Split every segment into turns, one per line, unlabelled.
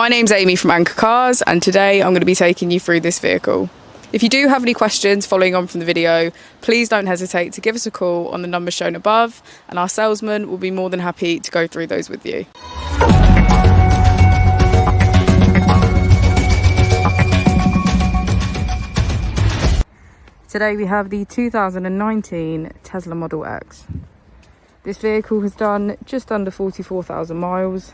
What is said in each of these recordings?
My name's Amy from Anchor Cars, and today I'm going to be taking you through this vehicle. If you do have any questions following on from the video, please don't hesitate to give us a call on the number shown above, and our salesman will be more than happy to go through those with you. Today we have the 2019 Tesla Model X. This vehicle has done just under 44,000 miles.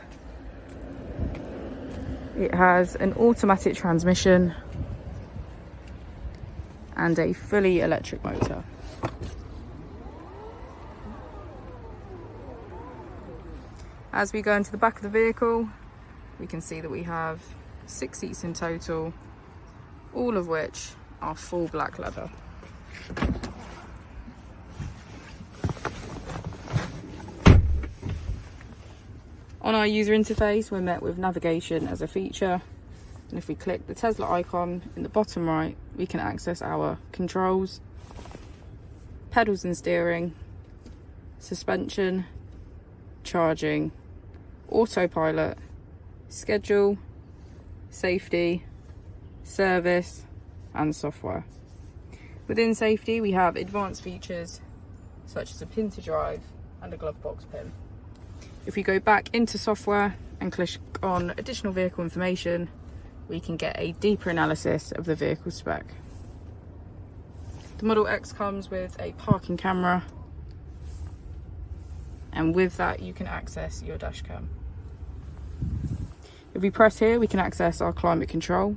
It has an automatic transmission and a fully electric motor. As we go into the back of the vehicle, we can see that we have 6 seats in total, all of which are full black leather. On our user interface, we're met with navigation as a feature, and if we click the Tesla icon in the bottom right, we can access our controls, pedals and steering, suspension, charging, autopilot, schedule, safety, service and software. Within safety, we have advanced features such as a pin to drive and a glove box pin. If we go back into software and click on additional vehicle information, we can get a deeper analysis of the vehicle spec. The Model X comes with a parking camera, and with that you can access your dash cam. If we press here, we can access our climate control,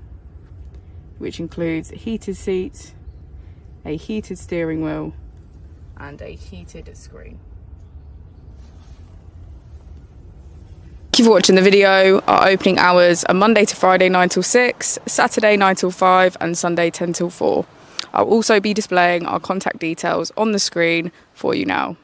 which includes heated seats, a heated steering wheel and a heated screen. Thank you for watching the video. Our opening hours are Monday to Friday 9 till 6, Saturday 9 till 5 and Sunday 10 till 4. I'll also be displaying our contact details on the screen for you now.